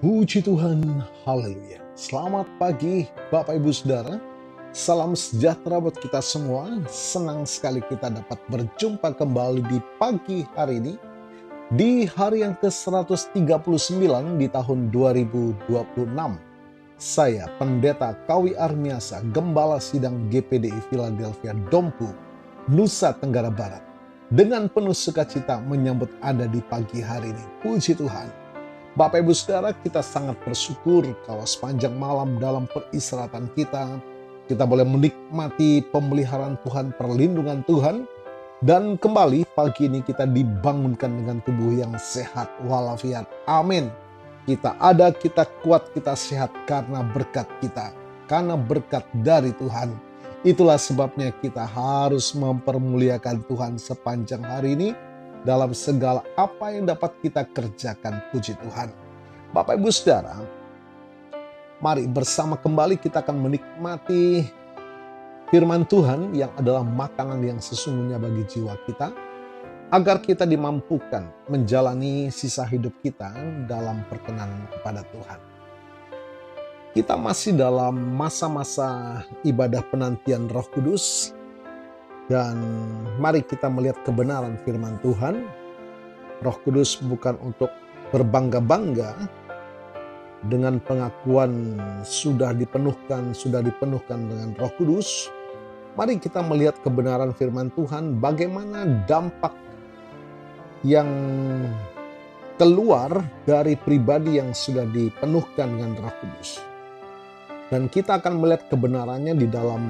Puji Tuhan, haleluya. Selamat pagi Bapak Ibu Saudara. Salam sejahtera buat kita semua. Senang sekali kita dapat berjumpa kembali di pagi hari ini. Di hari yang ke-139 di tahun 2026. Saya Pendeta Kawi Armiasa, Gembala Sidang GPDI Philadelphia Dompu, Nusa Tenggara Barat. Dengan penuh sukacita menyambut Anda di pagi hari ini. Puji Tuhan. Bapak Ibu Saudara, kita sangat bersyukur kalau sepanjang malam dalam peristirahatan kita boleh menikmati pemeliharaan Tuhan, perlindungan Tuhan, dan kembali pagi ini kita dibangunkan dengan tubuh yang sehat walafiat. Amin. Kita ada, kita kuat, kita sehat karena berkat kita, karena berkat dari Tuhan. Itulah sebabnya kita harus mempermuliakan Tuhan sepanjang hari ini, dalam segala apa yang dapat kita kerjakan. Puji Tuhan. Bapak Ibu Saudara, mari bersama kembali kita akan menikmati firman Tuhan yang adalah makanan yang sesungguhnya bagi jiwa kita, agar kita dimampukan menjalani sisa hidup kita dalam perkenan kepada Tuhan. Kita masih dalam masa-masa ibadah penantian Roh Kudus. Dan mari kita melihat kebenaran firman Tuhan. Roh Kudus bukan untuk berbangga-bangga dengan pengakuan sudah dipenuhkan dengan Roh Kudus. Mari kita melihat kebenaran firman Tuhan, bagaimana dampak yang keluar dari pribadi yang sudah dipenuhkan dengan Roh Kudus. Dan kita akan melihat kebenarannya di dalam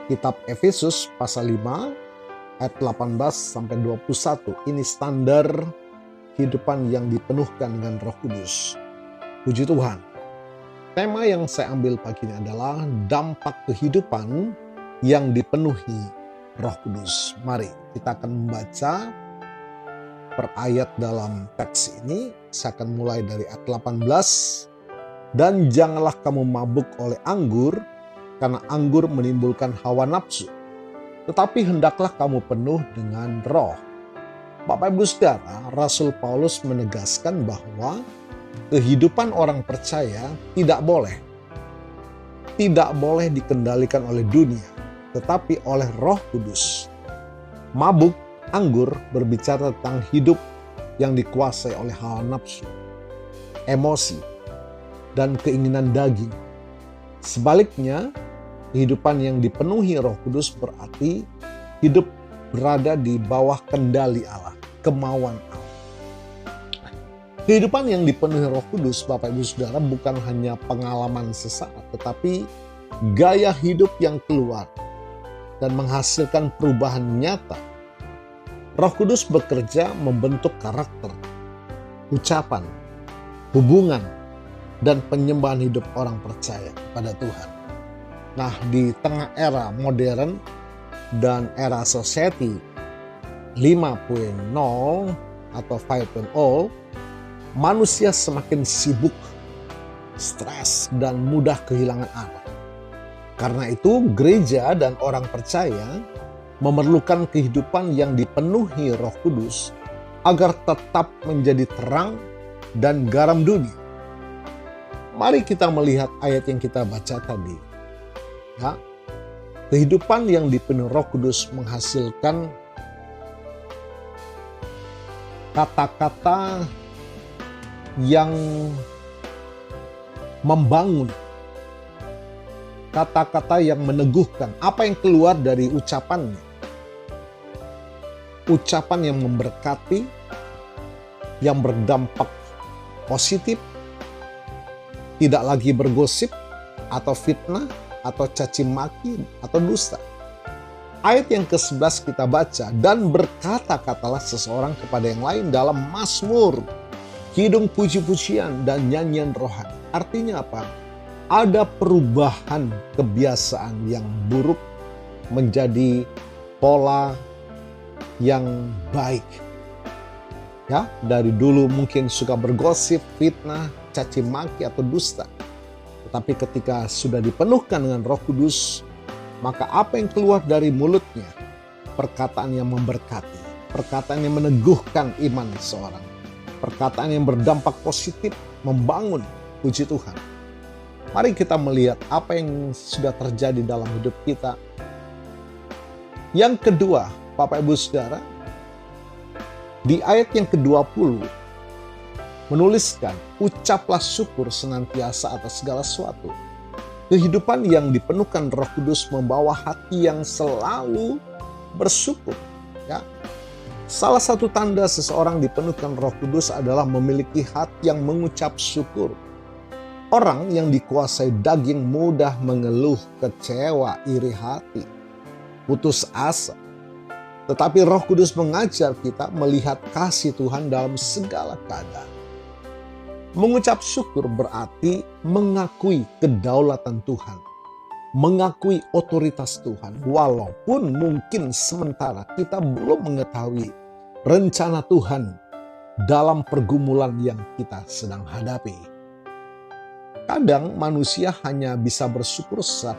Kitab Efesus pasal 5 ayat 18 sampai 21. Ini standar kehidupan yang dipenuhkan dengan Roh Kudus. Puji Tuhan. Tema yang saya ambil pagi ini adalah dampak kehidupan yang dipenuhi Roh Kudus. Mari kita akan membaca per ayat dalam teks ini. Saya akan mulai dari ayat 18. Dan janganlah kamu mabuk oleh anggur, karena anggur menimbulkan hawa nafsu. Tetapi hendaklah kamu penuh dengan roh. Bapak Ibu Saudara, Rasul Paulus menegaskan bahwa kehidupan orang percaya tidak boleh dikendalikan oleh dunia, tetapi oleh Roh Kudus. Mabuk anggur berbicara tentang hidup yang dikuasai oleh hawa nafsu, emosi, dan keinginan daging. Sebaliknya, kehidupan yang dipenuhi Roh Kudus berarti hidup berada di bawah kendali Allah, kemauan Allah. Kehidupan yang dipenuhi Roh Kudus, Bapak Ibu Saudara, bukan hanya pengalaman sesaat, tetapi gaya hidup yang keluar dan menghasilkan perubahan nyata. Roh Kudus bekerja membentuk karakter, ucapan, hubungan, dan penyembahan hidup orang percaya kepada Tuhan. Nah, di tengah era modern dan era society 5.0 atau 5.0, manusia semakin sibuk, stres, dan mudah kehilangan arah. Karena itu, gereja dan orang percaya memerlukan kehidupan yang dipenuhi Roh Kudus agar tetap menjadi terang dan garam dunia. Mari kita melihat ayat yang kita baca tadi. Ya, kehidupan yang dipenuhi Roh Kudus menghasilkan kata-kata yang membangun, kata-kata yang meneguhkan. Apa yang keluar dari ucapannya? Ucapan yang memberkati, yang berdampak positif, tidak lagi bergosip atau fitnah atau caci maki atau dusta. Ayat yang ke-11 kita baca, dan berkata-katalah seseorang kepada yang lain dalam mazmur, kidung puji-pujian dan nyanyian rohani. Artinya apa? Ada perubahan kebiasaan yang buruk menjadi pola yang baik. Ya, dari dulu mungkin suka bergosip, fitnah, caci maki atau dusta. Tetapi ketika sudah dipenuhkan dengan Roh Kudus, maka apa yang keluar dari mulutnya? Perkataan yang memberkati, perkataan yang meneguhkan iman seseorang, perkataan yang berdampak positif, membangun. Puji Tuhan. Mari kita melihat apa yang sudah terjadi dalam hidup kita. Yang kedua, Bapak Ibu Saudara, di ayat yang ke-20 menuliskan, ucaplah syukur senantiasa atas segala sesuatu. Kehidupan yang dipenuhkan Roh Kudus membawa hati yang selalu bersyukur. Ya. Salah satu tanda seseorang dipenuhkan Roh Kudus adalah memiliki hati yang mengucap syukur. Orang yang dikuasai daging mudah mengeluh, kecewa, iri hati, putus asa. Tetapi Roh Kudus mengajar kita melihat kasih Tuhan dalam segala keadaan. Mengucap syukur berarti mengakui kedaulatan Tuhan, mengakui otoritas Tuhan, walaupun mungkin sementara kita belum mengetahui rencana Tuhan dalam pergumulan yang kita sedang hadapi. Kadang manusia hanya bisa bersyukur saat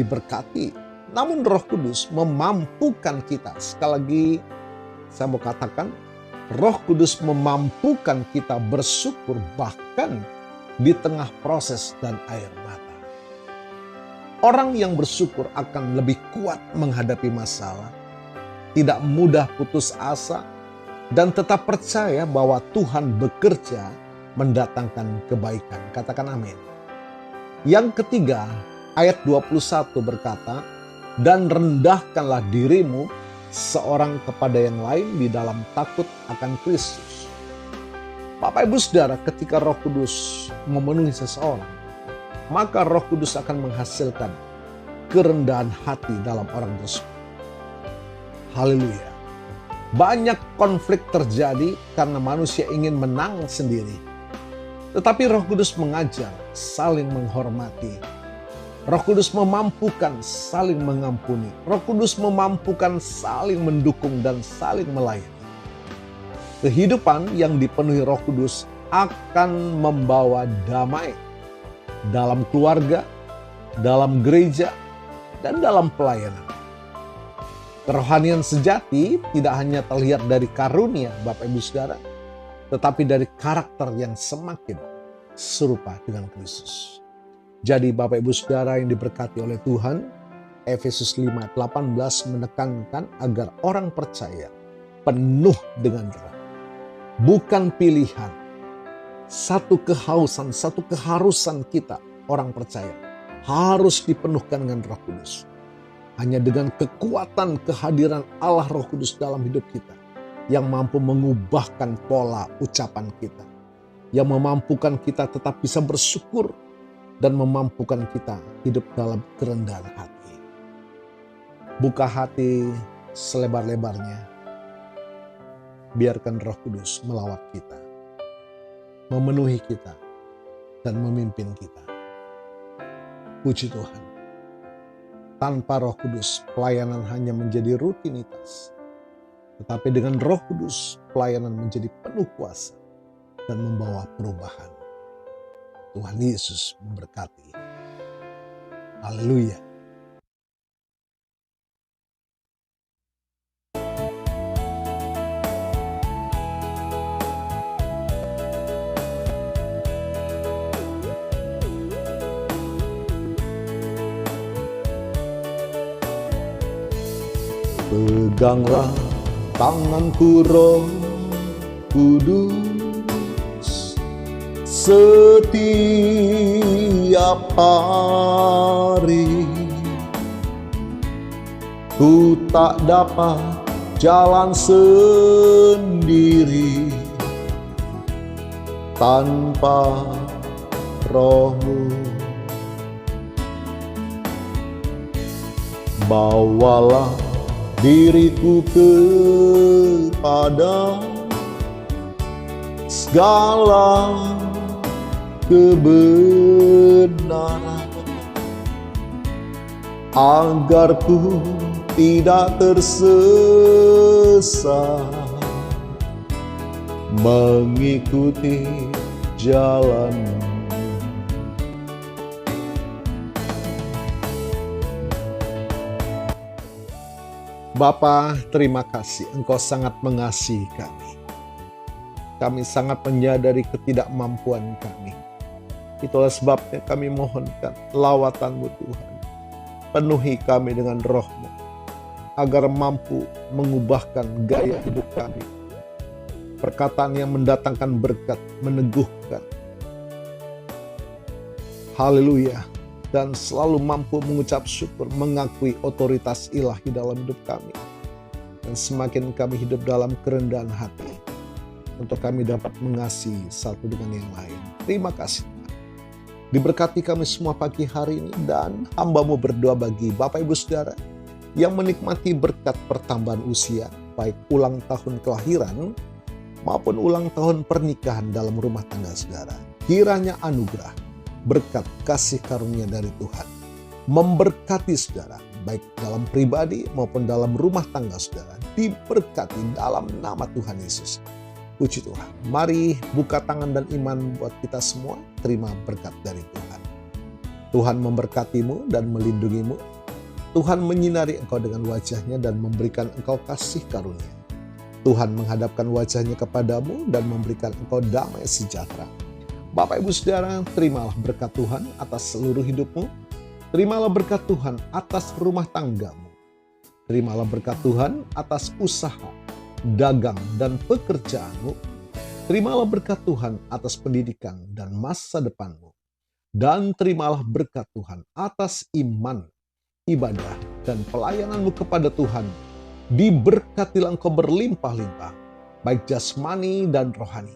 diberkati, namun Roh Kudus memampukan kita. Sekali lagi saya mau katakan, Roh Kudus memampukan kita bersyukur bahkan di tengah proses dan air mata. Orang yang bersyukur akan lebih kuat menghadapi masalah, tidak mudah putus asa, dan tetap percaya bahwa Tuhan bekerja mendatangkan kebaikan. Katakan amin. Yang ketiga, ayat 21 berkata, dan rendahkanlah dirimu seorang kepada yang lain di dalam takut akan Kristus. Bapak Ibu Saudara, ketika Roh Kudus memenuhi seseorang, maka Roh Kudus akan menghasilkan kerendahan hati dalam orang tersebut. Haleluya. Banyak konflik terjadi karena manusia ingin menang sendiri. Tetapi Roh Kudus mengajar saling menghormati. Roh Kudus memampukan saling mengampuni. Roh Kudus memampukan saling mendukung dan saling melayani. Kehidupan yang dipenuhi Roh Kudus akan membawa damai dalam keluarga, dalam gereja, dan dalam pelayanan. Kerohanian sejati tidak hanya terlihat dari karunia Bapak Ibu Saudara, tetapi dari karakter yang semakin serupa dengan Kristus. Jadi Bapak Ibu Saudara yang diberkati oleh Tuhan, Efesus 5 ayat 18 menekankan agar orang percaya penuh dengan Roh. Bukan pilihan. Satu kehausan, satu keharusan kita orang percaya harus dipenuhkan dengan Roh Kudus. Hanya dengan kekuatan kehadiran Allah Roh Kudus dalam hidup kita yang mampu mengubahkan pola ucapan kita, yang memampukan kita tetap bisa bersyukur dan memampukan kita hidup dalam kerendahan hati. Buka hati selebar-lebarnya. Biarkan Roh Kudus melawat kita, memenuhi kita, dan memimpin kita. Puji Tuhan. Tanpa Roh Kudus, pelayanan hanya menjadi rutinitas. Tetapi dengan Roh Kudus, pelayanan menjadi penuh kuasa dan membawa perubahan. Tuhan Yesus memberkati. Haleluya. Peganglah tanganku Roh Kudus setiap hari. Ku tak dapat jalan sendiri tanpa Roh-Mu. Bawalah diriku kepada segala kebenaran, agar ku tidak tersesat mengikuti jalan. Bapa, terima kasih Engkau sangat mengasihi kami. Kami sangat menyadari ketidakmampuan kami. Itulah sebabnya kami mohonkan lawatan-Mu Tuhan. Penuhi kami dengan Roh-Mu, agar mampu mengubahkan gaya hidup kami. Perkataan yang mendatangkan berkat, meneguhkan. Haleluya. Dan selalu mampu mengucap syukur, mengakui otoritas ilahi dalam hidup kami. Dan semakin kami hidup dalam kerendahan hati, untuk kami dapat mengasihi satu dengan yang lain. Terima kasih. Diberkati kami semua pagi hari ini, dan hamba-Mu berdoa bagi Bapak Ibu Saudara yang menikmati berkat pertambahan usia, baik ulang tahun kelahiran maupun ulang tahun pernikahan dalam rumah tangga saudara. Kiranya anugerah, berkat kasih karunia dari Tuhan memberkati saudara, baik dalam pribadi maupun dalam rumah tangga saudara. Diberkati dalam nama Tuhan Yesus. Puji Tuhan. Mari buka tangan dan iman buat kita semua. Terima berkat dari Tuhan. Tuhan memberkatimu dan melindungimu. Tuhan menyinari engkau dengan wajah-Nya dan memberikan engkau kasih karunia. Tuhan menghadapkan wajah-Nya kepadamu dan memberikan engkau damai sejahtera. Bapak Ibu Saudara, terimalah berkat Tuhan atas seluruh hidupmu. Terimalah berkat Tuhan atas rumah tanggamu. Terimalah berkat Tuhan atas usaha, dagang, dan pekerjaanmu. Terimalah berkat Tuhan atas pendidikan dan masa depanmu. Dan terimalah berkat Tuhan atas iman, ibadah, dan pelayananmu kepada Tuhan. Diberkatilah engkau berlimpah-limpah, baik jasmani dan rohani,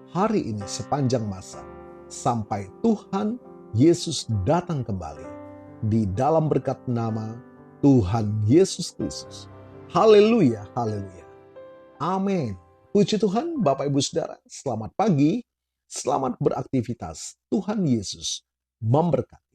hari ini sepanjang masa, sampai Tuhan Yesus datang kembali. Di dalam berkat nama Tuhan Yesus Kristus. Haleluya, haleluya. Amin. Puji Tuhan, Bapak Ibu Saudara, selamat pagi, selamat beraktivitas. Tuhan Yesus memberkati.